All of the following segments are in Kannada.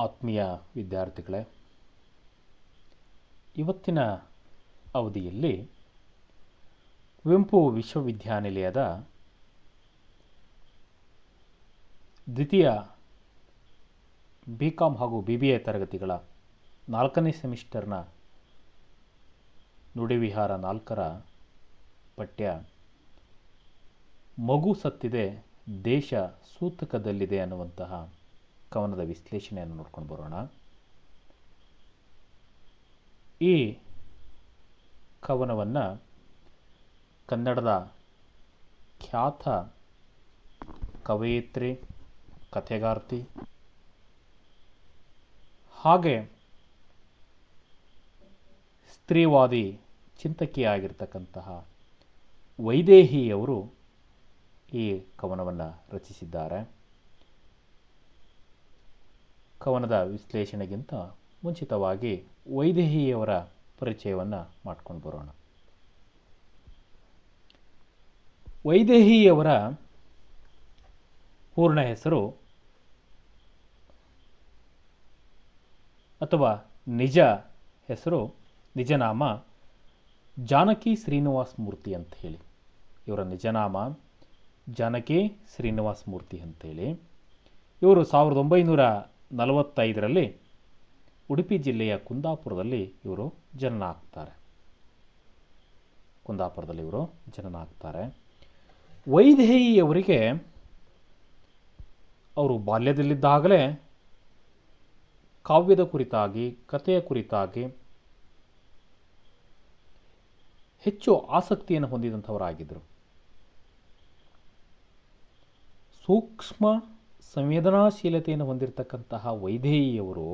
ಆತ್ಮೀಯ ವಿದ್ಯಾರ್ಥಿಗಳೇ, ಇವತ್ತಿನ ಅವಧಿಯಲ್ಲಿ ಕುವೆಂಪು ವಿಶ್ವವಿದ್ಯಾನಿಲಯದ ದ್ವಿತೀಯ BCom ಹಾಗೂ BBA ತರಗತಿಗಳ 4ನೇ ಸೆಮಿಸ್ಟರ್ನ ನುಡಿವಿಹಾರ 4ರ ಪಠ್ಯ ಮಗು ಸತ್ತಿದೆ ದೇಶ ಸೂತಕದಲ್ಲಿದೆ ಅನ್ನುವಂತಹ ಕವನದ ವಿಶ್ಲೇಷಣೆಯನ್ನು ನೋಡ್ಕೊಂಡು ಬರೋಣ. ಈ ಕವನವನ್ನು ಕನ್ನಡದ ಖ್ಯಾತ ಕವಯಿತ್ರಿ, ಕಥೆಗಾರ್ತಿ ಹಾಗೆ ಸ್ತ್ರೀವಾದಿ ಚಿಂತಕಿಯಾಗಿರ್ತಕ್ಕಂತಹ ವೈದೇಹಿಯವರು ಈ ಕವನವನ್ನು ರಚಿಸಿದ್ದಾರೆ. ಕವನದ ವಿಶ್ಲೇಷಣೆಗಿಂತ ಮುಂಚಿತವಾಗಿ ವೈದೇಹಿಯವರ ಪರಿಚಯವನ್ನು ಮಾಡ್ಕೊಂಡು ಬರೋಣ. ವೈದೇಹಿಯವರ ಪೂರ್ಣ ಹೆಸರು ಅಥವಾ ನಿಜ ಹೆಸರು, ನಿಜನಾಮ ಜಾನಕಿ ಶ್ರೀನಿವಾಸ ಮೂರ್ತಿ ಅಂತ ಹೇಳಿ. ಇವರ ನಿಜನಾಮ ಜಾನಕಿ ಶ್ರೀನಿವಾಸ ಮೂರ್ತಿ ಅಂತೇಳಿ. ಇವರು 1945ರಲ್ಲಿ ಉಡುಪಿ ಜಿಲ್ಲೆಯ ಕುಂದಾಪುರದಲ್ಲಿ ಇವರು ಜನನ ಆಗ್ತಾರೆ. ವೈದೇಹಿಯವರಿಗೆ ಅವರು ಬಾಲ್ಯದಲ್ಲಿದ್ದಾಗಲೇ ಕಾವ್ಯದ ಕುರಿತಾಗಿ, ಕಥೆಯ ಕುರಿತಾಗಿ ಹೆಚ್ಚು ಆಸಕ್ತಿಯನ್ನು ಹೊಂದಿದಂಥವರಾಗಿದ್ದರು. ಸೂಕ್ಷ್ಮ ಸಂವೇದನಾಶೀಲತೆಯನ್ನು ಹೊಂದಿರತಕ್ಕಂತಹ ವೈದೇಹಿಯವರು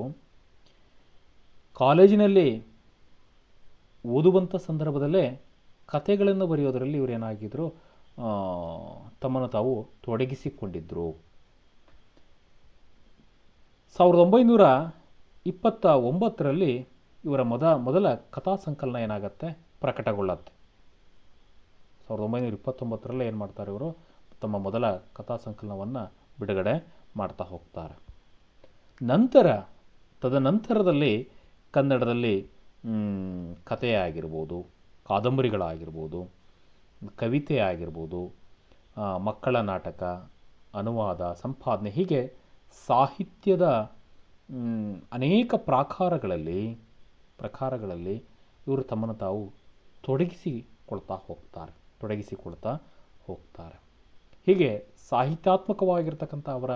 ಕಾಲೇಜಿನಲ್ಲಿ ಓದುವಂಥ ಸಂದರ್ಭದಲ್ಲೇ ಕಥೆಗಳನ್ನು ಬರೆಯೋದರಲ್ಲಿ ಇವರೇನಾಗಿದ್ದರು, ತಮ್ಮನ್ನು ತಾವು ತೊಡಗಿಸಿಕೊಂಡಿದ್ದರು. 1929ರಲ್ಲಿ ಇವರ ಮೊದಲ ಕಥಾ ಸಂಕಲನ ಏನಾಗತ್ತೆ, ಪ್ರಕಟಗೊಳ್ಳುತ್ತೆ. 1929ರಲ್ಲಿ ಏನು ಮಾಡ್ತಾರೆ, ಇವರು ತಮ್ಮ ಮೊದಲ ಕಥಾ ಸಂಕಲನವನ್ನು ಬಿಡುಗಡೆ ಮಾಡ್ತಾ ಹೋಗ್ತಾರೆ. ತದನಂತರದಲ್ಲಿ ಕನ್ನಡದಲ್ಲಿ ಕಥೆ ಆಗಿರ್ಬೋದು, ಕಾದಂಬರಿಗಳಾಗಿರ್ಬೋದು, ಕವಿತೆ ಆಗಿರ್ಬೋದು, ಮಕ್ಕಳ ನಾಟಕ, ಅನುವಾದ, ಸಂಪಾದನೆ, ಹೀಗೆ ಸಾಹಿತ್ಯದ ಅನೇಕ ಪ್ರಕಾರಗಳಲ್ಲಿ ಇವರು ತಮ್ಮನ್ನು ತಾವು ತೊಡಗಿಸಿಕೊಳ್ತಾ ಹೋಗ್ತಾರೆ. ಹೀಗೆ ಸಾಹಿತ್ಯಾತ್ಮಕವಾಗಿರ್ತಕ್ಕಂಥ ಅವರ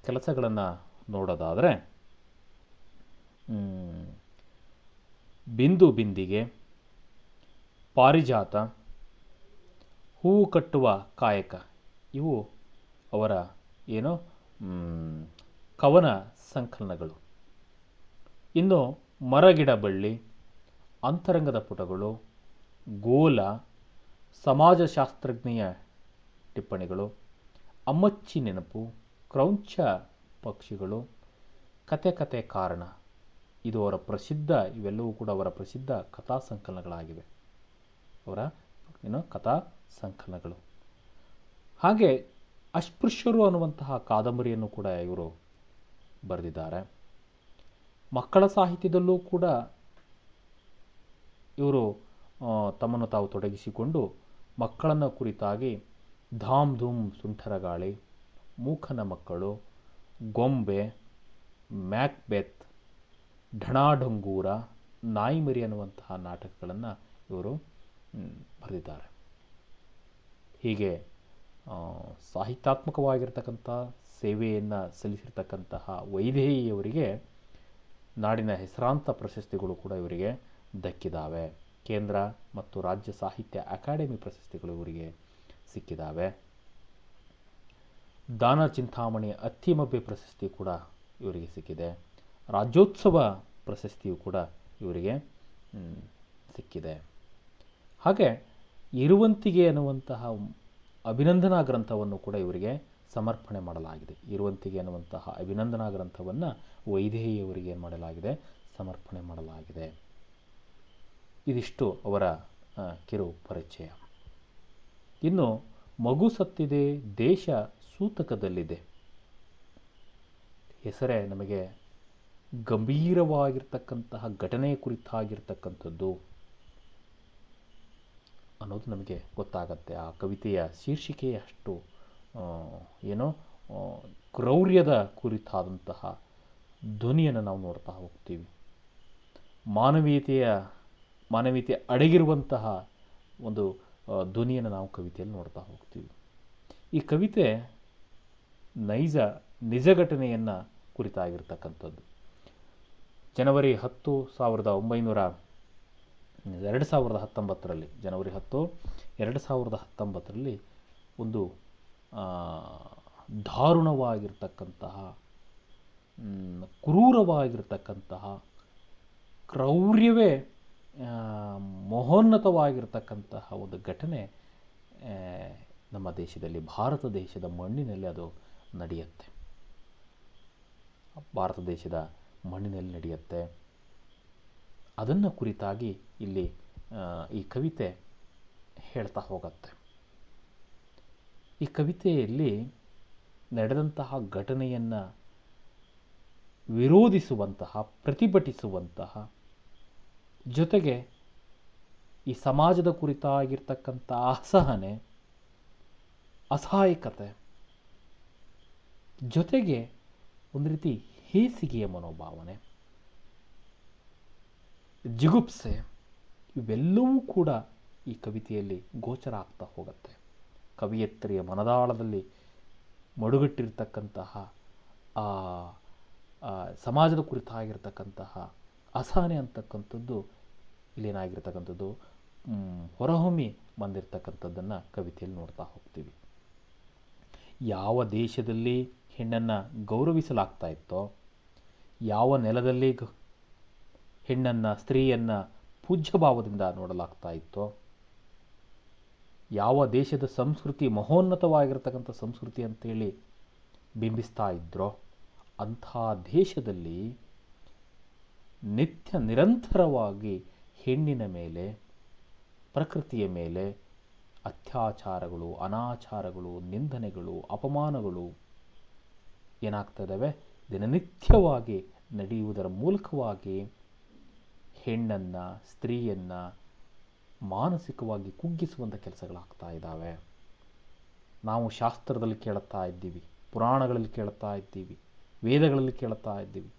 ಕೆಲಸಗಳನ್ನು ನೋಡೋದಾದರೆ ಬಿಂದು ಬಿಂದಿಗೆ, ಪಾರಿಜಾತ, ಹೂವು ಕಟ್ಟುವ ಕಾಯಕ ಇವು ಅವರ ಕವನ ಸಂಕಲನಗಳು. ಇನ್ನು ಮರಗಿಡ ಬಳ್ಳಿ, ಅಂತರಂಗದ ಪುಟಗಳು, ಗೋಲ, ಸಮಾಜಶಾಸ್ತ್ರಜ್ಞೆಯ ಟಿಪ್ಪಣಿಗಳು, ಅಮ್ಮಚ್ಚಿ ನೆನಪು, ಕ್ರೌಂಚ ಪಕ್ಷಿಗಳು, ಕತೆ ಕಾರಣ ಇದು ಅವರ ಇವೆಲ್ಲವೂ ಕೂಡ ಅವರ ಪ್ರಸಿದ್ಧ ಕಥಾ ಸಂಕಲನಗಳಾಗಿವೆ. ಅವರ ಕಥಾ ಸಂಕಲನಗಳು. ಹಾಗೆ ಅಸ್ಪೃಶ್ಯರು ಅನ್ನುವಂತಹ ಕಾದಂಬರಿಯನ್ನು ಕೂಡ ಇವರು ಬರೆದಿದ್ದಾರೆ. ಮಕ್ಕಳ ಸಾಹಿತ್ಯದಲ್ಲೂ ಕೂಡ ಇವರು ತಮ್ಮನ್ನು ತಾವು ತೊಡಗಿಸಿಕೊಂಡು ಮಕ್ಕಳನ್ನು ಕುರಿತಾಗಿ ಧಾಮ್ ಧೂಮ್ ಸುಂಠರಗಾಳಿ, ಮೂಕನ ಮಕ್ಕಳು, ಗೊಂಬೆ, ಮ್ಯಾಕ್ಬೆತ್, ಢಣಾಢಂಗೂರ, ನಾಯಿಮರಿ ಅನ್ನುವಂತಹ ನಾಟಕಗಳನ್ನು ಇವರು ಬರೆದಿದ್ದಾರೆ. ಹೀಗೆ ಸಾಹಿತ್ಯಾತ್ಮಕವಾಗಿರ್ತಕ್ಕಂಥ ಸೇವೆಯನ್ನು ಸಲ್ಲಿಸಿರ್ತಕ್ಕಂತಹ ವೈದೇಹಿಯವರಿಗೆ ನಾಡಿನ ಹೆಸರಾಂತ ಪ್ರಶಸ್ತಿಗಳು ಕೂಡ ಇವರಿಗೆ ದಕ್ಕಿದ್ದಾವೆ. ಕೇಂದ್ರ ಮತ್ತು ರಾಜ್ಯ ಸಾಹಿತ್ಯ ಅಕಾಡೆಮಿ ಪ್ರಶಸ್ತಿಗಳು ಇವರಿಗೆ ಸಿಕ್ಕಿದ್ದಾವೆ. ದಾನ ಚಿಂತಾಮಣಿ ಅತ್ತಿಮಬ್ಬೆ ಪ್ರಶಸ್ತಿ ಕೂಡ ಇವರಿಗೆ ಸಿಕ್ಕಿದೆ. ರಾಜ್ಯೋತ್ಸವ ಪ್ರಶಸ್ತಿಯು ಕೂಡ ಇವರಿಗೆ ಸಿಕ್ಕಿದೆ. ಹಾಗೆ ಇರುವಂತಿಗೆ ಅನ್ನುವಂತಹ ಅಭಿನಂದನಾ ಗ್ರಂಥವನ್ನು ಕೂಡ ಇವರಿಗೆ ಸಮರ್ಪಣೆ ಮಾಡಲಾಗಿದೆ. ಇರುವಂತಿಗೆ ಅನ್ನುವಂತಹ ಅಭಿನಂದನಾ ಗ್ರಂಥವನ್ನು ವೈದೇಹಿಯವರಿಗೆ ಏನು ಮಾಡಲಾಗಿದೆ, ಸಮರ್ಪಣೆ ಮಾಡಲಾಗಿದೆ. ಇದಿಷ್ಟು ಅವರ ಕಿರು ಪರಿಚಯ. ಇನ್ನು ಮಗು ಸತ್ತಿದೆ ದೇಶ ಸೂತಕದಲ್ಲಿದೆ. ಹೆಸರೇ ನಮಗೆ ಗಂಭೀರವಾಗಿರ್ತಕ್ಕಂತಹ ಘಟನೆಯ ಕುರಿತಾಗಿರ್ತಕ್ಕಂಥದ್ದು ಅನ್ನೋದು ನಮಗೆ ಗೊತ್ತಾಗತ್ತೆ. ಆ ಕವಿತೆಯ ಶೀರ್ಷಿಕೆಯೇ ಅಷ್ಟು ಏನೋ ಕ್ರೌರ್ಯದ ಕುರಿತಾದಂತಹ ಧ್ವನಿಯನ್ನು ನಾವು ನೋಡ್ತಾ ಹೋಗ್ತೀವಿ. ಮಾನವೀಯತೆ ಅಡಗಿರುವಂತಹ ಒಂದು ಧ್ವನಿಯನ್ನು ನಾವು ಕವಿತೆಯಲ್ಲಿ ನೋಡ್ತಾ ಹೋಗ್ತೀವಿ. ಈ ಕವಿತೆ ನಿಜ ಘಟನೆಯನ್ನು ಕುರಿತಾಗಿರ್ತಕ್ಕಂಥದ್ದು. ಜನವರಿ 10, 2019ರಲ್ಲಿ ಜನವರಿ 10, 2019ರಲ್ಲಿ ಒಂದು ದಾರುಣವಾಗಿರ್ತಕ್ಕಂತಹ ಕ್ರೂರವಾಗಿರ್ತಕ್ಕಂತಹ ಕ್ರೌರ್ಯವೇ ಮಹೋನ್ನತವಾಗಿರ್ತಕ್ಕಂತಹ ಒಂದು ಘಟನೆ ನಮ್ಮ ದೇಶದಲ್ಲಿ, ಭಾರತ ದೇಶದ ಮಣ್ಣಿನಲ್ಲಿ ಅದು ನಡೆಯುತ್ತೆ. ಭಾರತ ದೇಶದ ಮಣ್ಣಿನಲ್ಲಿ ನಡೆಯುತ್ತೆ. ಅದನ್ನು ಕುರಿತಾಗಿ ಇಲ್ಲಿ ಈ ಕವಿತೆ ಹೇಳ್ತಾ ಹೋಗುತ್ತೆ. ಈ ಕವಿತೆಯಲ್ಲಿ ನಡೆದಂತಹ ಘಟನೆಯನ್ನು ವಿರೋಧಿಸುವಂತಹ, ಪ್ರತಿಭಟಿಸುವಂತಹ, ಜೊತೆಗೆ ಈ ಸಮಾಜದ ಕುರಿತಾಗಿರ್ತಕ್ಕಂಥ ಅಸಹನೆ, ಅಸಹಾಯಕತೆ, ಜೊತೆಗೆ ಒಂದು ರೀತಿ ಹೇಸಿಗೆಯ ಮನೋಭಾವನೆ, ಜಿಗುಪ್ಸೆ, ಇವೆಲ್ಲವೂ ಕೂಡ ಈ ಕವಿತೆಯಲ್ಲಿ ಗೋಚರ ಆಗ್ತಾ ಹೋಗುತ್ತೆ. ಕವಿಯತ್ರಿಯ ಮನದಾಳದಲ್ಲಿ ಮಡುಗಟ್ಟಿರ್ತಕ್ಕಂತಹ ಸಮಾಜದ ಕುರಿತಾಗಿರ್ತಕ್ಕಂತಹ ಅಸಹನೆ ಅಂತಕ್ಕಂಥದ್ದು ಇಲ್ಲೇನಾಗಿರ್ತಕ್ಕಂಥದ್ದು ಹೊರಹೊಮ್ಮಿ ಬಂದಿರತಕ್ಕಂಥದ್ದನ್ನು ಕವಿತೆಯಲ್ಲಿ ನೋಡ್ತಾ ಹೋಗ್ತೀವಿ. ಯಾವ ದೇಶದಲ್ಲಿ ಹೆಣ್ಣನ್ನು ಗೌರವಿಸಲಾಗ್ತಾ ಇತ್ತೋ, ಯಾವ ನೆಲದಲ್ಲಿ ಹೆಣ್ಣನ್ನು, ಸ್ತ್ರೀಯನ್ನು ಪೂಜ್ಯ ಭಾವದಿಂದ ನೋಡಲಾಗ್ತಾ ಇತ್ತೋ, ಯಾವ ದೇಶದ ಸಂಸ್ಕೃತಿ ಮಹೋನ್ನತವಾಗಿರ್ತಕ್ಕಂಥ ಸಂಸ್ಕೃತಿ ಅಂತೇಳಿ ಬಿಂಬಿಸ್ತಾ ಇದ್ರೋ ಅಂಥ ದೇಶದಲ್ಲಿ ನಿರಂತರವಾಗಿ ಹೆಣ್ಣಿನ ಮೇಲೆ, ಪ್ರಕೃತಿಯ ಮೇಲೆ ಅತ್ಯಾಚಾರಗಳು, ಅನಾಚಾರಗಳು, ನಿಂದನೆಗಳು, ಅಪಮಾನಗಳು ಏನಾಗ್ತಾ ಇದ್ದಾವೆ, ದಿನನಿತ್ಯವಾಗಿ ನಡೆಯುವುದರ ಮೂಲಕವಾಗಿ ಹೆಣ್ಣನ್ನು, ಸ್ತ್ರೀಯನ್ನು ಮಾನಸಿಕವಾಗಿ ಕುಗ್ಗಿಸುವಂಥ ಕೆಲಸಗಳಾಗ್ತಾ ಇದ್ದಾವೆ. ನಾವು ಶಾಸ್ತ್ರದಲ್ಲಿ ಕೇಳುತ್ತಾ ಇದ್ದೀವಿ, ಪುರಾಣಗಳಲ್ಲಿ ಕೇಳುತ್ತಾ ಇದ್ದೀವಿ, ವೇದಗಳಲ್ಲಿ ಕೇಳುತ್ತಾ ಇದ್ದೀವಿ.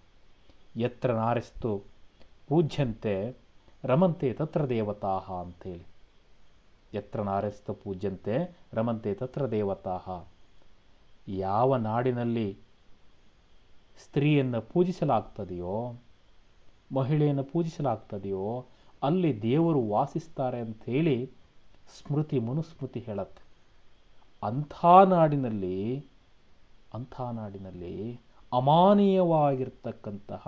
ಯತ್ರ ನಾರ್ಯಸ್ತು ಪೂಜ್ಯಂತೆ ರಮಂತೆ ತತ್ರ ದೇವತಾಃ ಅಂತೇಳಿ. ಯತ್ರ ನಾರ್ಯಸ್ತು ಪೂಜ್ಯಂತೆ ರಮಂತೆ ತತ್ರ ದೇವತಾಃ. ಯಾವ ನಾಡಿನಲ್ಲಿ ಸ್ತ್ರೀಯನ್ನು ಪೂಜಿಸಲಾಗ್ತದೆಯೋ, ಮಹಿಳೆಯನ್ನು ಪೂಜಿಸಲಾಗ್ತದೆಯೋ ಅಲ್ಲಿ ದೇವರು ವಾಸಿಸ್ತಾರೆ ಅಂಥೇಳಿ ಸ್ಮೃತಿ, ಮನುಸ್ಮೃತಿ ಹೇಳುತ್ತೆ. ಅಂಥ ನಾಡಿನಲ್ಲಿ ಅಮಾನೀಯವಾಗಿರ್ತಕ್ಕಂತಹ,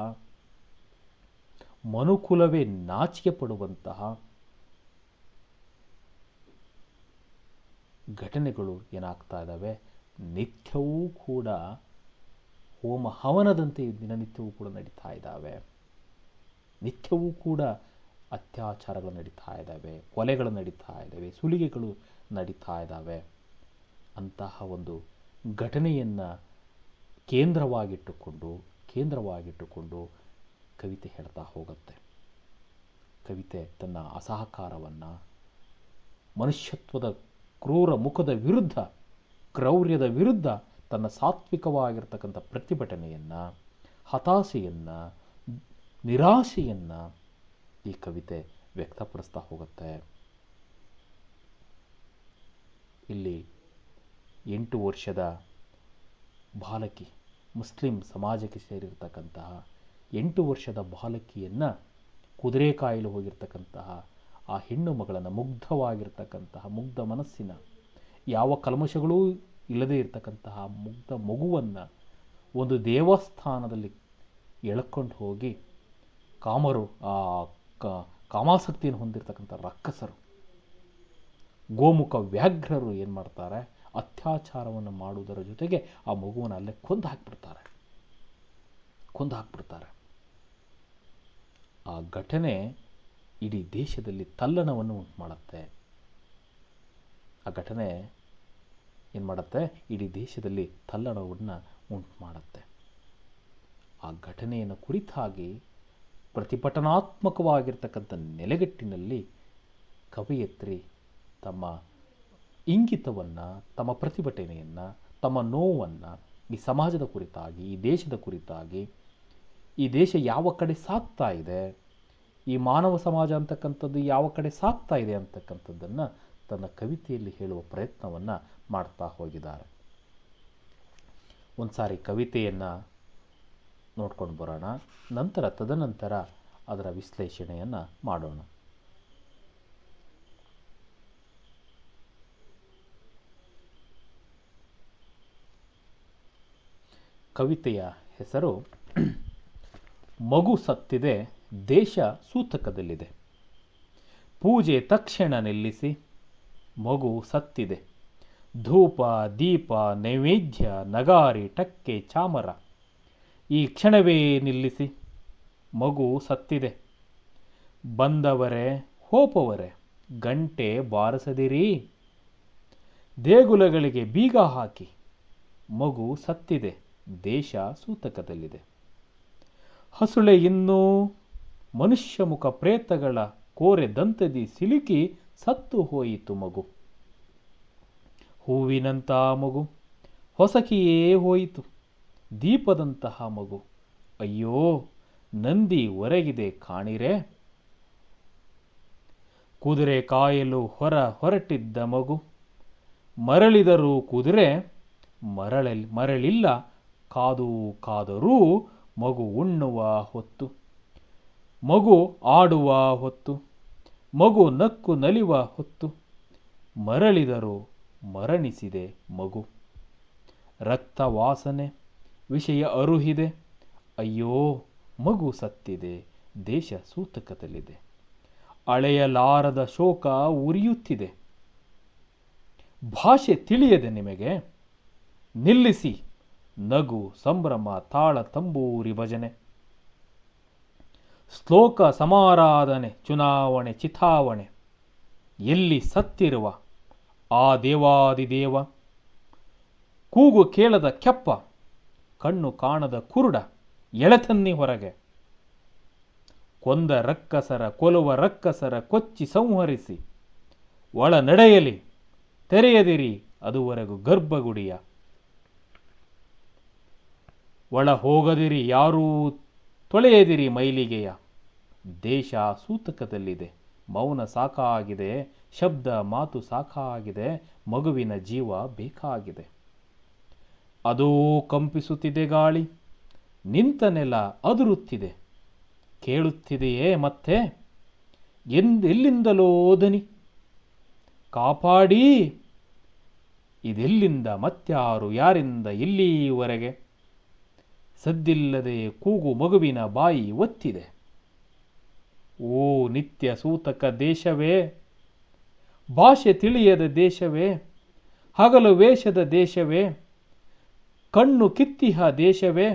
ಮನುಕುಲವೇ ನಾಚಿಕೆ ಪಡುವಂತಹ ಘಟನೆಗಳು ಏನಾಗ್ತಾ ಇದ್ದಾವೆ, ನಿತ್ಯವೂ ಕೂಡ ಹೋಮ ಹವನದಂತೆ ದಿನನಿತ್ಯವೂ ಕೂಡ ನಡೀತಾ ಇದ್ದಾವೆ. ನಿತ್ಯವೂ ಕೂಡ ಅತ್ಯಾಚಾರಗಳು ನಡೀತಾ ಇದ್ದಾವೆ, ಕೊಲೆಗಳು ನಡೀತಾ ಇದ್ದಾವೆ, ಸುಲಿಗೆಗಳು ನಡೀತಾ ಇದ್ದಾವೆ. ಅಂತಹ ಒಂದು ಘಟನೆಯನ್ನು ಕೇಂದ್ರವಾಗಿಟ್ಟುಕೊಂಡು ಕವಿತೆ ಹೇಳ್ತಾ ಹೋಗುತ್ತೆ. ಕವಿತೆ ತನ್ನ ಅಸಹಕಾರವನ್ನು, ಮನುಷ್ಯತ್ವದ ಕ್ರೂರ ಮುಖದ ವಿರುದ್ಧ, ಕ್ರೌರ್ಯದ ವಿರುದ್ಧ ತನ್ನ ಸಾತ್ವಿಕವಾಗಿರ್ತಕ್ಕಂಥ ಪ್ರತಿಭಟನೆಯನ್ನು, ಹತಾಶೆಯನ್ನು, ನಿರಾಶೆಯನ್ನು ಈ ಕವಿತೆ ವ್ಯಕ್ತಪಡಿಸ್ತಾ ಹೋಗುತ್ತೆ. ಇಲ್ಲಿ 8 ವರ್ಷದ ಬಾಲಕಿ, ಮುಸ್ಲಿಂ ಸಮಾಜಕ್ಕೆ ಸೇರಿರ್ತಕ್ಕಂತಹ 8 ವರ್ಷದ ಬಾಲಕಿಯನ್ನು, ಕುದುರೆ ಕಾಯಲು ಹೋಗಿರ್ತಕ್ಕಂತಹ ಆ ಹೆಣ್ಣು ಮಗಳನ್ನು, ಮುಗ್ಧ ಮನಸ್ಸಿನ, ಯಾವ ಕಲ್ಮಶಗಳೂ ಇಲ್ಲದೇ ಇರತಕ್ಕಂತಹ ಮುಗ್ಧ ಮಗುವನ್ನು ಒಂದು ದೇವಸ್ಥಾನದಲ್ಲಿ ಎಳ್ಕೊಂಡು ಹೋಗಿ ಕಾಮಾಸಕ್ತಿಯನ್ನು ಹೊಂದಿರತಕ್ಕಂಥ ರಕ್ಕಸರು, ಗೋಮುಖ ವ್ಯಾಘ್ರರು ಏನು ಮಾಡ್ತಾರೆ, ಅತ್ಯಾಚಾರವನ್ನು ಮಾಡುವುದರ ಜೊತೆಗೆ ಆ ಮಗುವನ್ನು ಅಲ್ಲೇ ಕೊಂದು ಹಾಕ್ಬಿಡ್ತಾರೆ. ಆ ಘಟನೆ ಇಡೀ ದೇಶದಲ್ಲಿ ತಲ್ಲಣವನ್ನು ಉಂಟು ಮಾಡುತ್ತೆ. ಆ ಘಟನೆ ಏನು ಮಾಡುತ್ತೆ, ಇಡೀ ದೇಶದಲ್ಲಿ ತಲ್ಲಣವನ್ನು ಉಂಟು ಮಾಡುತ್ತೆ. ಆ ಘಟನೆಯನ್ನು ಕುರಿತಾಗಿ ಪ್ರತಿಭಟನಾತ್ಮಕವಾಗಿರ್ತಕ್ಕಂಥ ನೆಲೆಗಟ್ಟಿನಲ್ಲಿ ಕವಯಿತ್ರಿ ತಮ್ಮ ಇಂಗಿತವನ್ನು, ತಮ್ಮ ಪ್ರತಿಭಟನೆಯನ್ನು, ತಮ್ಮ ನೋವನ್ನು ಈ ಸಮಾಜದ ಕುರಿತಾಗಿ, ಈ ದೇಶದ ಕುರಿತಾಗಿ, ಈ ದೇಶ ಯಾವ ಕಡೆ ಸಾಗ್ತಾ ಇದೆ, ಈ ಮಾನವ ಸಮಾಜ ಅಂತಕ್ಕಂಥದ್ದು ಯಾವ ಕಡೆ ಸಾಗ್ತಾ ಇದೆ ಅಂತಕ್ಕಂಥದ್ದನ್ನು ತನ್ನ ಕವಿತೆಯಲ್ಲಿ ಹೇಳುವ ಪ್ರಯತ್ನವನ್ನು ಮಾಡ್ತಾ ಹೋಗಿದ್ದಾರೆ. ಒಂದು ಸಾರಿ ಕವಿತೆಯನ್ನು ನೋಡ್ಕೊಂಡು ಬರೋಣ, ತದನಂತರ ಅದರ ವಿಶ್ಲೇಷಣೆಯನ್ನು ಮಾಡೋಣ. ಕವಿತೆಯ ಹೆಸರು ಮಗು ಸತ್ತಿದೆ, ದೇಶ ಸೂತಕದಲ್ಲಿದೆ. ಪೂಜೆ ತಕ್ಷಣ ನಿಲ್ಲಿಸಿ, ಮಗು ಸತ್ತಿದೆ. ಧೂಪ ದೀಪ ನೈವೇದ್ಯ ನಗಾರಿ ಟಕ್ಕೆ ಚಾಮರ ಈ ಕ್ಷಣವೇ ನಿಲ್ಲಿಸಿ, ಮಗು ಸತ್ತಿದೆ. ಬಂದವರೇ ಹೋಪವರೇ ಗಂಟೆ ಬಾರಿಸದಿರಿ, ದೇಗುಲಗಳಿಗೆ ಬೀಗ ಹಾಕಿ, ಮಗು ಸತ್ತಿದೆ, ದೇಶ ಸೂತಕದಲ್ಲಿದೆ. ಹಸುಳೆ ಇನ್ನೂ ಮನುಷ್ಯ ಮುಖ ಪ್ರೇತಗಳ ಕೋರೆ ದಂತದಿ ಸಿಲುಕಿ ಸತ್ತು ಹೋಯಿತು ಮಗು. ಹೂವಿನಂಥ ಮಗು ಹೊಸಕಿಯೇ ಹೋಯಿತು, ದೀಪದಂತಹ ಮಗು ಅಯ್ಯೋ ನಂದಿ ಹೊರಗಿದೆ ಕಾಣಿರೆ. ಕುದುರೆ ಕಾಯಲು ಹೊರಟಿದ್ದ ಮಗು, ಮರಳಿದರೂ ಕುದುರೆ ಮರಳಿಲ್ಲ. ಕಾದರೂ ಮಗು ಉಣ್ಣುವ ಹೊತ್ತು, ಮಗು ಆಡುವ ಹೊತ್ತು, ಮಗು ನಕ್ಕು ನಲಿವ ಹೊತ್ತು, ಮರಳಿದರೂ ಮರಣಿಸಿದೆ ಮಗು. ರಕ್ತ ವಾಸನೆ ವಿಷಯ ಅರುಹಿದೆ, ಅಯ್ಯೋ ಮಗು ಸತ್ತಿದೆ, ದೇಶ ಸೂತಕದಲ್ಲಿದೆ. ಅಳೆಯಲಾರದ ಶೋಕ ಉರಿಯುತ್ತಿದೆ, ಭಾಷೆ ತಿಳಿಯದೆ ನಿಮಗೆ, ನಿಲ್ಲಿಸಿ ನಗು ಸಂಭ್ರಮ ತಾಳ ತಂಬೂರಿ ಭಜನೆ. ಶ್ಲೋಕ ಸಮಾರಾಧನೆ ಚುನಾವಣೆ ಚಿತಾವಣೆ, ಎಲ್ಲಿ ಸತ್ತಿರುವ ಆ ದೇವಾದಿದೇವ. ಕೂಗು ಕೇಳದ ಕೆಪ್ಪ, ಕಣ್ಣು ಕಾಣದ ಕುರುಡ ಎಳೆತನ್ನಿ ಹೊರಗೆ. ಕೊಂದ ರಕ್ಕಸರ ಕೊಲುವ ರಕ್ಕಸರ ಕೊಚ್ಚಿ ಸಂಹರಿಸಿ, ಒಳ ನಡೆಯಲಿ ತೆರೆಯದಿರಿ ಅದುವರೆಗೂ ಗರ್ಭಗುಡಿಯ. ಒಳ ಹೋಗದಿರಿ ಯಾರೂ ತೊಳೆಯದಿರಿ ಮೈಲಿಗೆಯ. ದೇಶ ಸೂತಕದಲ್ಲಿದೆ, ಮೌನ ಸಾಕಾಗಿದೆ, ಶಬ್ದ ಮಾತು ಸಾಕಾಗಿದೆ, ಮಗುವಿನ ಜೀವ ಬೇಕಾಗಿದೆ. ಅದೂ ಕಂಪಿಸುತ್ತಿದೆ ಗಾಳಿ, ನಿಂತ ನೆಲ ಅದುರುತ್ತಿದೆ, ಕೇಳುತ್ತಿದೆಯೇ ಮತ್ತೆ ಎಲ್ಲಿಂದಲೋ ಧ್ವನಿ, ಕಾಪಾಡಿ ಇದೆಲ್ಲಿಂದ ಮತ್ಯಾರು ಯಾರಿಂದ ಇಲ್ಲಿವರೆಗೆ. ಸದ್ದಿಲ್ಲದೆ ಕೂಗು ಮಗುವಿನ ಬಾಯಿ ಒತ್ತಿದೆ. ಓ ನಿತ್ಯ ಸೂತಕ ದೇಶವೇ, ಭಾಷೆ ತಿಳಿಯದ ದೇಶವೇ, ಹಗಲು ವೇಷದ ದೇಶವೇ, ಕಣ್ಣು ಕಿತ್ತಿಹ ದೇಶವೇ,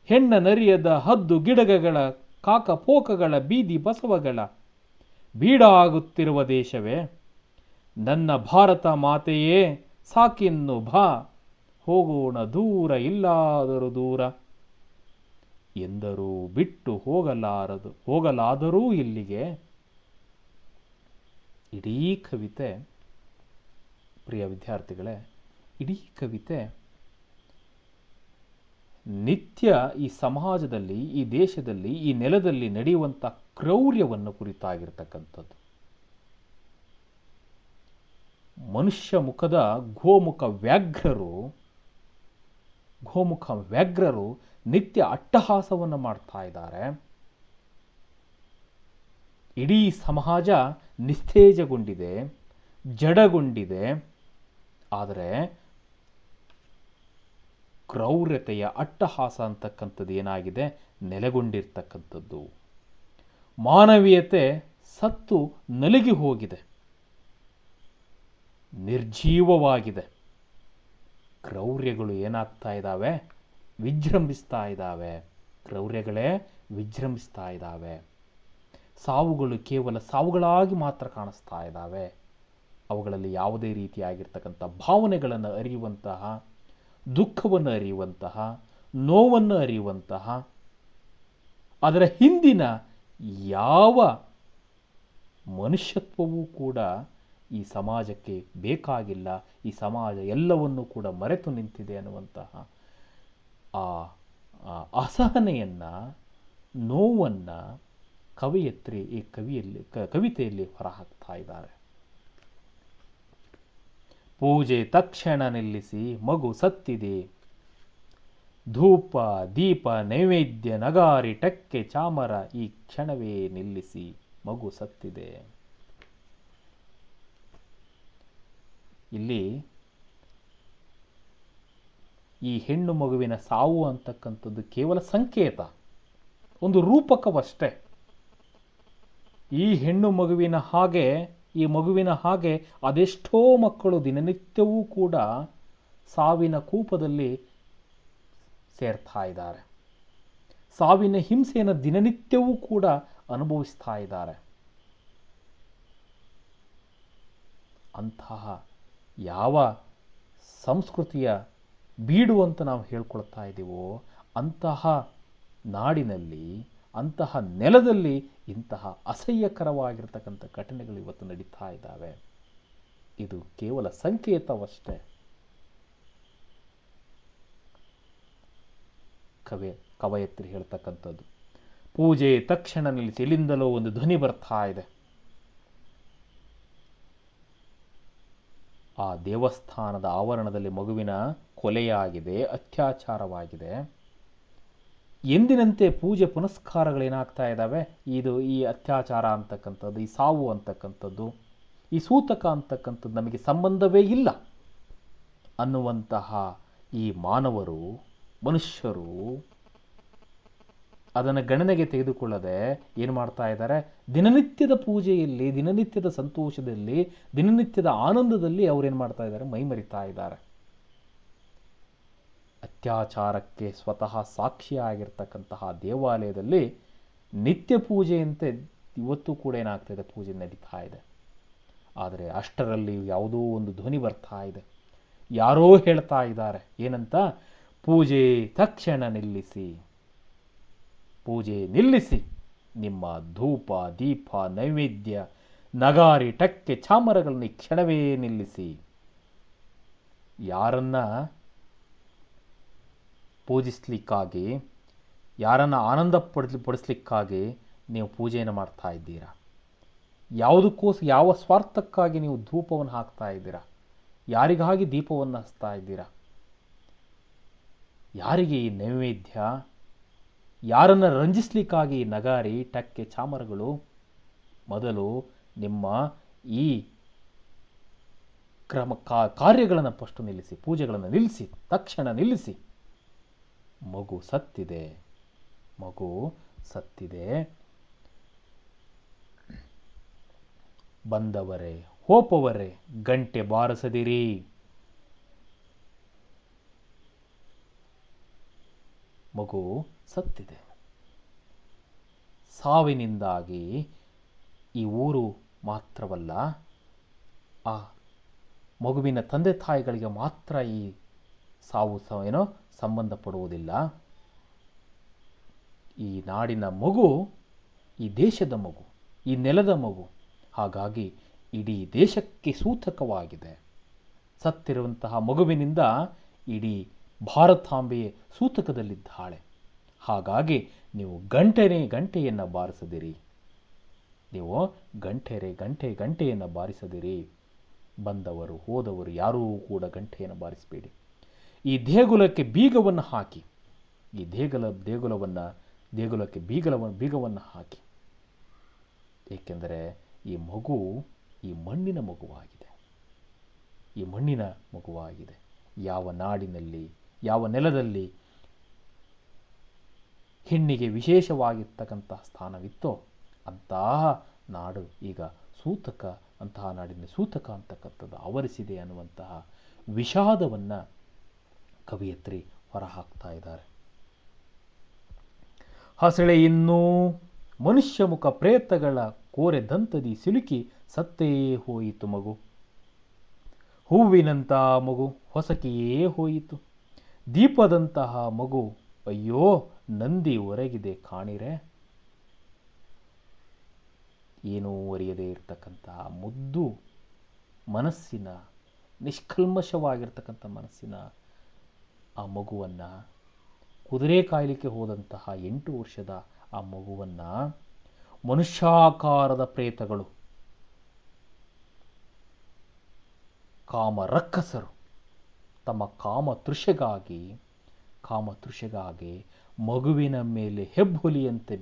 ಹೆಣ್ಣ ನರಿಯದ ಹದ್ದು ಗಿಡಗಗಳ ಕಾಕಪೋಕಗಳ ಬೀದಿ ಬಸವಗಳ ಬೀಡಾಗುತ್ತಿರುವ ದೇಶವೇ. ನನ್ನ ಭಾರತ ಮಾತೆಯೇ ಸಾಕಿನ್ನು ಬಾ, ಹೋಗೋಣ ದೂರ ಇಲ್ಲಾದರೂ ದೂರ. ಎಂದರೂ ಬಿಟ್ಟು ಹೋಗಲಾದರೂ ಇಲ್ಲಿಗೆ. ಇಡೀ ಕವಿತೆ, ಪ್ರಿಯ ವಿದ್ಯಾರ್ಥಿಗಳೇ, ಇಡೀ ಕವಿತೆ ನಿತ್ಯ ಈ ಸಮಾಜದಲ್ಲಿ, ಈ ದೇಶದಲ್ಲಿ, ಈ ನೆಲದಲ್ಲಿ ನಡೆಯುವಂಥ ಕ್ರೌರ್ಯವನ್ನು ಕುರಿತಾಗಿರ್ತಕ್ಕಂಥದ್ದು. ಮನುಷ್ಯ ಮುಖದ ಗೋಮುಖ ವ್ಯಾಘ್ರರು ನಿತ್ಯ ಅಟ್ಟಹಾಸವನ್ನು ಮಾಡ್ತಾ ಇದ್ದಾರೆ. ಇಡೀ ಸಮಾಜ ನಿಸ್ತೇಜಗೊಂಡಿದೆ, ಜಡಗೊಂಡಿದೆ. ಆದರೆ ಕ್ರೌರ್ಯತೆಯ ಅಟ್ಟಹಾಸ ಅಂತಕ್ಕಂಥದ್ದು ಏನಾಗಿದೆ, ನೆಲೆಗೊಂಡಿರ್ತಕ್ಕಂಥದ್ದು. ಮಾನವೀಯತೆ ಸತ್ತು ನಲುಗಿ ಹೋಗಿದೆ, ನಿರ್ಜೀವವಾಗಿದೆ. ಕ್ರೌರ್ಯಗಳು ಏನಾಗ್ತಾ ಇದ್ದಾವೆ, ವಿಜೃಂಭಿಸ್ತಾ ಇದ್ದಾವೆ. ಕ್ರೌರ್ಯಗಳೇ ವಿಜೃಂಭಿಸ್ತಾ ಇದ್ದಾವೆ. ಸಾವುಗಳು ಕೇವಲ ಸಾವುಗಳಾಗಿ ಮಾತ್ರ ಕಾಣಿಸ್ತಾ ಇದ್ದಾವೆ. ಅವುಗಳಲ್ಲಿ ಯಾವುದೇ ರೀತಿಯಾಗಿರ್ತಕ್ಕಂಥ ಭಾವನೆಗಳನ್ನು ಅರಿಯುವಂತಹ, ದುಃಖವನ್ನು ಅರಿಯುವಂತಹ, ನೋವನ್ನು ಅರಿಯುವಂತಹ, ಅದರ ಹಿಂದಿನ ಯಾವ ಮನುಷ್ಯತ್ವವೂ ಕೂಡ ಈ ಸಮಾಜಕ್ಕೆ ಬೇಕಾಗಿಲ್ಲ, ಈ ಸಮಾಜ ಎಲ್ಲವನ್ನೂ ಕೂಡ ಮರೆತು ನಿಂತಿದೆ ಅನ್ನುವಂತಹ ಆ ಅಸಹನೆಯನ್ನು, ನೋವನ್ನು ಕವಯತ್ರಿ ಈ ಕವಿತೆಯಲ್ಲಿ ಹೊರಹಾಕ್ತಾ ಇದ್ದಾರೆ. ಪೂಜೆ ತಕ್ಷಣ ನಿಲ್ಲಿಸಿ, ಮಗು ಸತ್ತಿದೆ. ಧೂಪ ದೀಪ ನೈವೇದ್ಯ ನಗಾರಿ ಟಕ್ಕೆ ಚಾಮರ ಈ ಕ್ಷಣವೇ ನಿಲ್ಲಿಸಿ, ಮಗು ಸತ್ತಿದೆ. ಇಲ್ಲಿ ಈ ಹೆಣ್ಣು ಮಗುವಿನ ಸಾವು ಅಂತಕ್ಕಂಥದ್ದು ಕೇವಲ ಸಂಕೇತ, ಒಂದು ರೂಪಕವಷ್ಟೇ. ಈ ಹೆಣ್ಣು ಮಗುವಿನ ಹಾಗೆ, ಈ ಮಗುವಿನ ಹಾಗೆ ಅದೆಷ್ಟೋ ಮಕ್ಕಳು ದಿನನಿತ್ಯವೂ ಕೂಡ ಸಾವಿನ ಕೂಪದಲ್ಲಿ ಸೇರ್ತಾ ಇದ್ದಾರೆ, ಸಾವಿನ ಹಿಂಸೆಯನ್ನು ದಿನನಿತ್ಯವೂ ಕೂಡ ಅನುಭವಿಸ್ತಾ ಇದ್ದಾರೆ. ಅಂತಹ ಯಾವ ಸಂಸ್ಕೃತಿಯ ಬೀಡು ಅಂತ ನಾವು ಹೇಳ್ಕೊಳ್ತಾ ಇದ್ದೀವೋ ಅಂತಹ ನಾಡಿನಲ್ಲಿ, ಅಂತಹ ನೆಲದಲ್ಲಿ ಇಂತಹ ಅಸಹ್ಯಕರವಾಗಿರ್ತಕ್ಕಂಥ ಘಟನೆಗಳು ಇವತ್ತು ನಡೀತಾ ಇದ್ದಾವೆ. ಇದು ಕೇವಲ ಸಂಕೇತವಷ್ಟೇ. ಕವಯತ್ರಿ ಹೇಳ್ತಕ್ಕಂಥದ್ದು ಪೂಜೆ ತಕ್ಷಣ ನಿಲ್ಲಿಸಿ. ಎಲ್ಲಿಂದಲೋ ಒಂದು ಧ್ವನಿ ಬರ್ತಾ ಇದೆ. ಆ ದೇವಸ್ಥಾನದ ಆವರಣದಲ್ಲಿ ಮಗುವಿನ ಕೊಲೆಯಾಗಿದೆ, ಅತ್ಯಾಚಾರವಾಗಿದೆ. ಎಂದಿನಂತೆ ಪೂಜೆ ಪುನಸ್ಕಾರಗಳೇನಾಗ್ತಾ ಇದ್ದಾವೆ, ಈ ಅತ್ಯಾಚಾರ ಅಂತಕ್ಕಂಥದ್ದು, ಈ ಸಾವು ಅಂತಕ್ಕಂಥದ್ದು, ಈ ಸೂತಕ ಅಂತಕ್ಕಂಥದ್ದು ನಮಗೆ ಸಂಬಂಧವೇ ಇಲ್ಲ ಅನ್ನುವಂತಹ ಈ ಮಾನವರು, ಮನುಷ್ಯರು ಅದನ್ನು ಗಣನೆಗೆ ತೆಗೆದುಕೊಳ್ಳದೆ ಏನು ಮಾಡ್ತಾ ಇದ್ದಾರೆ, ದಿನನಿತ್ಯದ ಪೂಜೆಯಲ್ಲಿ, ದಿನನಿತ್ಯದ ಸಂತೋಷದಲ್ಲಿ, ದಿನನಿತ್ಯದ ಆನಂದದಲ್ಲಿ ಅವರೇನು ಮಾಡ್ತಾ ಇದ್ದಾರೆ, ಮೈಮರಿತಾ ಇದ್ದಾರೆ. ಅತ್ಯಾಚಾರಕ್ಕೆ ಸ್ವತಃ ಸಾಕ್ಷಿಯಾಗಿರ್ತಕ್ಕಂತಹ ದೇವಾಲಯದಲ್ಲಿ ನಿತ್ಯ ಪೂಜೆಯಂತೆ ಇವತ್ತು ಕೂಡ ಏನಾಗ್ತಾ ಇದೆ, ಪೂಜೆ ನಡೀತಾ ಇದೆ. ಆದರೆ ಅಷ್ಟರಲ್ಲಿ ಯಾವುದೋ ಒಂದು ಧ್ವನಿ ಬರ್ತಾ ಇದೆ. ಯಾರೋ ಹೇಳ್ತಾ ಇದ್ದಾರೆ ಏನಂತ, ಪೂಜೆ ತಕ್ಷಣ ನಿಲ್ಲಿಸಿ, ಪೂಜೆ ನಿಲ್ಲಿಸಿ, ನಿಮ್ಮ ಧೂಪ ದೀಪ ನೈವೇದ್ಯ ನಗಾರಿ ಟಕ್ಕೆ ಚಾಮರಗಳನ್ನು ಈ ಕ್ಷಣವೇ ನಿಲ್ಲಿಸಿ. ಯಾರನ್ನ ಪೂಜಿಸ್ಲಿಕ್ಕಾಗಿ, ಯಾರನ್ನ ಆನಂದ ಪಡಿಸ್ಲಿಕ್ಕಾಗಿ ನೀವು ಪೂಜೆಯನ್ನು ಮಾಡ್ತಾ ಇದ್ದೀರಾ? ಯಾವುದಕ್ಕೋಸ್ಕರ, ಯಾವ ಸ್ವಾರ್ಥಕ್ಕಾಗಿ ನೀವು ಧೂಪವನ್ನು ಹಾಕ್ತಾ ಇದ್ದೀರಾ? ಯಾರಿಗಾಗಿ ದೀಪವನ್ನು ಹಚ್ತಾ ಇದ್ದೀರಾ? ಯಾರಿಗೆ ಈ ನೈವೇದ್ಯ? ಯಾರನ್ನ ರಂಜಿಸ್ಲಿಕ್ಕಾಗಿ ಈ ನಗಾರಿ ಟಕ್ಕೆ ಚಾಮರಗಳು? ಮೊದಲು ನಿಮ್ಮ ಈ ಕಾರ್ಯಗಳನ್ನು ಫಸ್ಟ್ ನಿಲ್ಲಿಸಿ, ಪೂಜೆಗಳನ್ನು ನಿಲ್ಲಿಸಿ, ತಕ್ಷಣ ನಿಲ್ಲಿಸಿ. ಮಗು ಸತ್ತಿದೆ, ಮಗು ಸತ್ತಿದೆ. ಬಂದವರೇ ಹೋಪವರೇ ಗಂಟೆ ಬಾರಿಸದಿರಿ. ಮಗು ಸತ್ತಿದೆ. ಸಾವಿನಿಂದಾಗಿ ಈ ಊರು ಮಾತ್ರವಲ್ಲ, ಆ ಮಗುವಿನ ತಂದೆ ತಾಯಿಗಳಿಗೆ ಮಾತ್ರ ಈ ಸಾವು ಏನೋ ಸಂಬಂಧಪಡುವುದಿಲ್ಲ. ಈ ನಾಡಿನ ಮಗು, ಈ ದೇಶದ ಮಗು, ಈ ನೆಲದ ಮಗು. ಹಾಗಾಗಿ ಇಡೀ ದೇಶಕ್ಕೆ ಸೂತಕವಾಗಿದೆ. ಸತ್ತಿರುವಂತಹ ಮಗುವಿನಿಂದ ಇಡೀ ಭಾರತಾಂಬೆಯೇ ಸೂತಕದಲ್ಲಿದ್ದಾಳೆ. ಹಾಗಾಗಿ ನೀವು ಗಂಟೆಯನ್ನು ಬಾರಿಸದಿರಿ. ನೀವು ಗಂಟೆಯನ್ನು ಬಾರಿಸದಿರಿ. ಬಂದವರು ಹೋದವರು ಯಾರೂ ಕೂಡ ಗಂಟೆಯನ್ನು ಬಾರಿಸಬೇಡಿ. ಈ ದೇಗುಲಕ್ಕೆ ಬೀಗವನ್ನು ಹಾಕಿ, ಈ ದೇಗುಲಕ್ಕೆ ಬೀಗವನ್ನು ಹಾಕಿ. ಏಕೆಂದರೆ ಈ ಮಗು ಈ ಮಣ್ಣಿನ ಮಗುವಾಗಿದೆ, ಈ ಮಣ್ಣಿನ ಮಗುವಾಗಿದೆ. ಯಾವ ನಾಡಿನಲ್ಲಿ, ಯಾವ ನೆಲದಲ್ಲಿ ಹೆಣ್ಣಿಗೆ ವಿಶೇಷವಾಗಿರ್ತಕ್ಕಂತಹ ಸ್ಥಾನವಿತ್ತೋ ಅಂತಹ ನಾಡು ಈಗ ಸೂತಕ, ಅಂತಹ ನಾಡಿನ ಸೂತಕ ಅಂತಕ್ಕಂಥದ್ದು ಆವರಿಸಿದೆ ಅನ್ನುವಂತಹ ವಿಷಾದವನ್ನು ಕವಿಯತ್ರಿ ಹೊರಹಾಕ್ತಾ ಇದ್ದಾರೆ. ಹಸಳೆ ಇನ್ನೂ ಮನುಷ್ಯ ಮುಖ ಪ್ರೇತಗಳ ಕೋರೆ ದಂತದಿ ಸಿಲುಕಿ ಸತ್ತೇ ಹೋಯಿತು ಮಗು. ಹೂವಿನಂತಹ ಮಗು ಹೊಸಕಿಯೇ ಹೋಯಿತು. ದೀಪದಂತಹ ಮಗು ಅಯ್ಯೋ ನಂದಿ ಹೊರಗಿದೆ ಕಾಣಿರೆ. ಏನೂ ಅರಿಯದೇ ಇರತಕ್ಕಂಥ ಮುದ್ದು ಮನಸ್ಸಿನ, ನಿಷ್ಕಲ್ಮಶವಾಗಿರ್ತಕ್ಕಂಥ ಮನಸ್ಸಿನ ಆ ಮಗುವನ್ನು, ಕುದುರೆ ಕಾಯಲಿಕ್ಕೆ ಹೋದಂತಹ 8 ವರ್ಷದ ಆ ಮಗುವನ್ನು ಮನುಷ್ಯಾಕಾರದ ಪ್ರೇತಗಳು, ಕಾಮರಕ್ಕಸರು ತಮ್ಮ ಕಾಮತೃಷೆಗಾಗಿ ಮಗುವಿನ ಮೇಲೆ ಹೆಬ್ಬುಲಿಯಂತೆ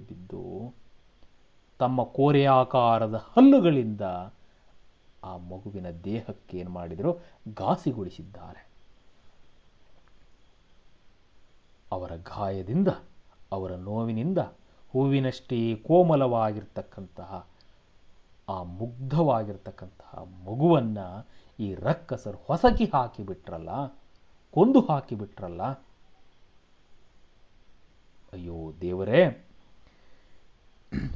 ಬಿದ್ದು ತಮ್ಮ ಕೋರೆಯಾಕಾರದ ಹಲ್ಲುಗಳಿಂದ ಆ ಮಗುವಿನ ದೇಹಕ್ಕೆ ಏನು ಮಾಡಿದರು, ಘಾಸಿಗೊಳಿಸಿದ್ದಾರೆ. ಅವರ ಗಾಯದಿಂದ, ಅವರ ನೋವಿನಿಂದ ಹೂವಿನಷ್ಟೇ ಕೋಮಲವಾಗಿರ್ತಕ್ಕಂತಹ ಆ ಮುಗ್ಧವಾಗಿರ್ತಕ್ಕಂತಹ ಮಗುವನ್ನು ಈ ರಕ್ಕಸರು ಹೊಸಕಿ ಹಾಕಿಬಿಟ್ರಲ್ಲ, ಕೊಂದು ಹಾಕಿಬಿಟ್ರಲ್ಲ. ಅಯ್ಯೋ ದೇವರೇ,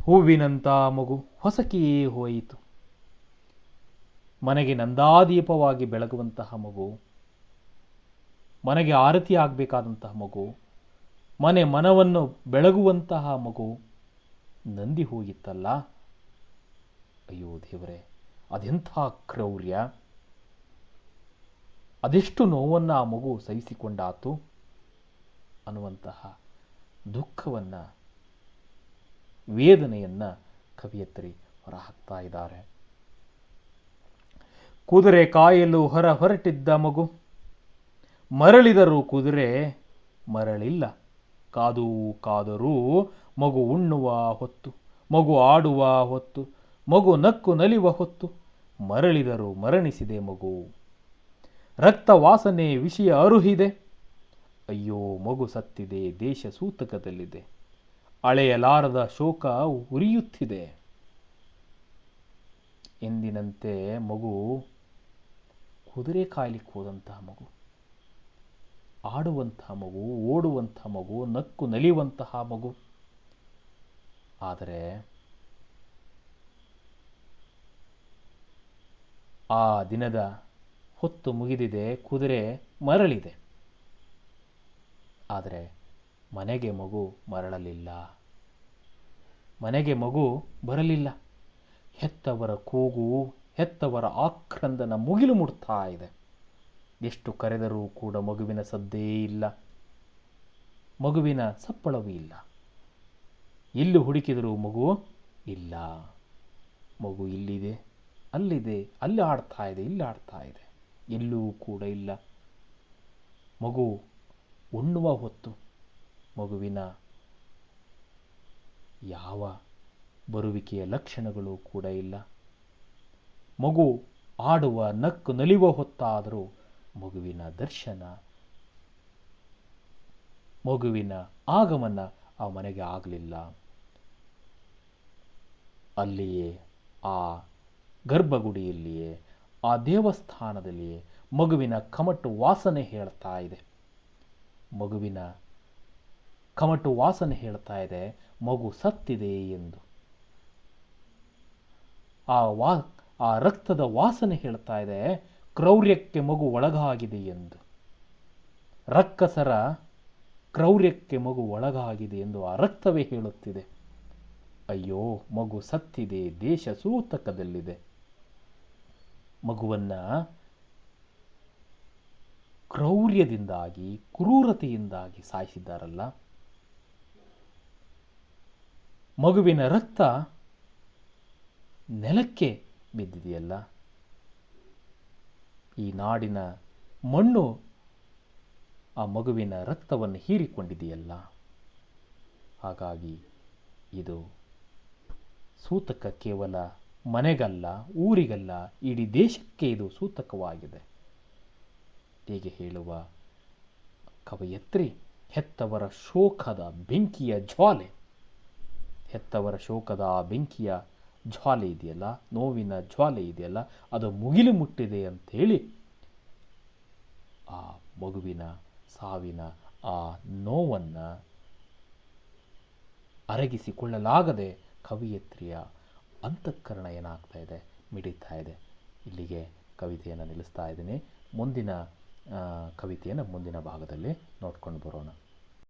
ಹೂವಿನಂಥ ಮಗು ಹೊಸಕಿಯೇ ಹೋಯಿತು. ಮನೆಗೆ ನಂದಾದೀಪವಾಗಿ ಬೆಳಗುವಂತಹ ಮಗು, ಮನೆಗೆ ಆರತಿ ಆಗಬೇಕಾದಂತಹ ಮಗು, ಮನವನ್ನು ಬೆಳಗುವಂತಹ ಮಗು ನಂದಿ ಹೋಗಿತ್ತಲ್ಲ. ಅಯ್ಯೋ ದೇವರೇ, ಅದೆಂಥ ಕ್ರೌರ್ಯ, ಅದೆಷ್ಟು ನೋವನ್ನು ಆ ಮಗು ಸಹಿಸಿಕೊಂಡಾತು ಅನ್ನುವಂತಹ ದುಃಖವನ್ನು, ವೇದನೆಯನ್ನು ಕವಿಯತ್ರಿ ಹೊರಹಾಕ್ತಾ ಇದ್ದಾರೆ. ಕುದುರೆ ಕಾಯಲು ಹೊರಟಿದ್ದ ಮಗು, ಮರಳಿದರೂ ಕುದುರೆ ಮರಳಿಲ್ಲ. ಕಾದರೂ ಮಗು ಉಣ್ಣುವ ಹೊತ್ತು, ಮಗು ಆಡುವ ಹೊತ್ತು, ಮಗು ನಕ್ಕು ನಲಿವ ಹೊತ್ತು, ಮರಳಿದರೂ ಮರಣಿಸಿದೆ ಮಗು. ರಕ್ತ ವಾಸನೆ ವಿಷಯ ಅರುಹಿದೆ. ಅಯ್ಯೋ ಮಗು ಸತ್ತಿದೆ, ದೇಶ ಸೂತಕದಲ್ಲಿದೆ. ಅಳೆಯಲಾರದ ಶೋಕ ಉರಿಯುತ್ತಿದೆ. ಎಂದಿನಂತೆ ಮಗು ಕುದುರೆ ಕಾಯಲಿಕ್ಕೆ ಹೋದಂತಹ ಮಗು, ಆಡುವಂತಹ ಮಗು, ಓಡುವಂತಹ ಮಗು, ನಕ್ಕು ನಲಿಯುವಂತಹ ಮಗು. ಆದರೆ ಆ ದಿನದ ಹೊತ್ತು ಮುಗಿದಿದೆ, ಕುದುರೆ ಮರಳಿದೆ. ಆದರೆ ಮನೆಗೆ ಮಗು ಮರಳಲಿಲ್ಲ, ಮನೆಗೆ ಮಗು ಬರಲಿಲ್ಲ. ಹೆತ್ತವರ ಕೂಗು, ಹೆತ್ತವರ ಆಕ್ರಂದನ ಮುಗಿಲು ಮುಟ್ತಾ ಇದೆ. ಎಷ್ಟು ಕರೆದರೂ ಕೂಡ ಮಗುವಿನ ಸದ್ದೇ ಇಲ್ಲ, ಮಗುವಿನ ಸಪ್ಪಳವೂ ಇಲ್ಲ. ಎಲ್ಲಿ ಹುಡುಕಿದರೂ ಮಗು ಇಲ್ಲ. ಮಗು ಇಲ್ಲಿದೆ, ಅಲ್ಲಿದೆ, ಅಲ್ಲಿ ಆಡ್ತಾ ಇದೆ, ಇಲ್ಲಿ ಆಡ್ತಾ ಇದೆ, ಎಲ್ಲೂ ಕೂಡ ಇಲ್ಲ. ಮಗು ಉಣ್ಣುವ ಹೊತ್ತು, ಮಗುವಿನ ಯಾವ ಬರುವಿಕೆಯ ಲಕ್ಷಣಗಳು ಕೂಡ ಇಲ್ಲ. ಮಗು ಆಡುವ, ನಕ್ಕು ನಲಿಯುವ ಹೊತ್ತಾದರೂ ಮಗುವಿನ ದರ್ಶನ, ಮಗುವಿನ ಆಗಮನ ಆ ಮನೆಗೆ ಆಗಲಿಲ್ಲ. ಅಲ್ಲಿಯೇ ಆ ಗರ್ಭಗುಡಿಯಲ್ಲಿಯೇ, ಆ ದೇವಸ್ಥಾನದಲ್ಲಿಯೇ ಮಗುವಿನ ಕಮಟು ವಾಸನೆ ಹೇಳ್ತಾ ಇದೆ. ಮಗುವಿನ ಕಮಟು ವಾಸನೆ ಹೇಳ್ತಾ ಇದೆ ಮಗು ಸತ್ತಿದೆ ಎಂದು. ಆ ರಕ್ತದ ವಾಸನೆ ಹೇಳ್ತಾ ಇದೆ ಕ್ರೌರ್ಯಕ್ಕೆ ಮಗು ಒಳಗಾಗಿದೆ ಎಂದು. ರಕ್ಕಸರ ಕ್ರೌರ್ಯಕ್ಕೆ ಮಗು ಒಳಗಾಗಿದೆ ಎಂದು ಆ ರಕ್ತವೇ ಹೇಳುತ್ತಿದೆ. ಅಯ್ಯೋ ಮಗು ಸತ್ತಿದೆ, ದೇಶ ಸೂತಕದಲ್ಲಿದೆ. ಮಗುವನ್ನ ಕ್ರೌರ್ಯದಿಂದಾಗಿ, ಕ್ರೂರತೆಯಿಂದಾಗಿ ಸಾಯಿಸಿದ್ದಾರಲ್ಲ. ಮಗುವಿನ ರಕ್ತ ನೆಲಕ್ಕೆ ಬಿದ್ದಿದೆಯಲ್ಲ. ಈ ನಾಡಿನ ಮಣ್ಣು ಆ ಮಗುವಿನ ರಕ್ತವನ್ನು ಹೀರಿಕೊಂಡಿದೆಯಲ್ಲ. ಹಾಗಾಗಿ ಇದು ಸೂತಕ ಕೇವಲ ಮನೆಗಲ್ಲ, ಊರಿಗಲ್ಲ, ಇಡೀ ದೇಶಕ್ಕೆ ಇದು ಸೂತಕವಾಗಿದೆ. ಹೀಗೆ ಹೇಳುವ ಕವಯತ್ರಿ ಹೆತ್ತವರ ಶೋಕದ ಬೆಂಕಿಯ ಜ್ವಾಲೆ, ಹೆತ್ತವರ ಶೋಕದ ಬೆಂಕಿಯ ಜ್ವಾಲೆ ಇದೆಯಲ್ಲ, ನೋವಿನ ಜ್ವಾಲೆ ಇದೆಯಲ್ಲ, ಅದು ಮುಗಿಲು ಮುಟ್ಟಿದೆ ಅಂಥೇಳಿ ಆ ಮಗುವಿನ ಸಾವಿನ ಆ ನೋವನ್ನು ಅರಗಿಸಿಕೊಳ್ಳಲಾಗದೆ ಕವಿಯತ್ರಿಯ ಅಂತಃಕರಣ ಏನಾಗ್ತಾ ಇದೆ, ಮಿಡಿತಾ ಇದೆ. ಇಲ್ಲಿಗೆ ಕವಿತೆಯನ್ನು ನಿಲ್ಲಿಸ್ತಾ ಇದ್ದೀನಿ. ಮುಂದಿನ ಕವಿತೆಯನ್ನು ಮುಂದಿನ ಭಾಗದಲ್ಲಿ ನೋಡ್ಕೊಂಡು ಬರೋಣ.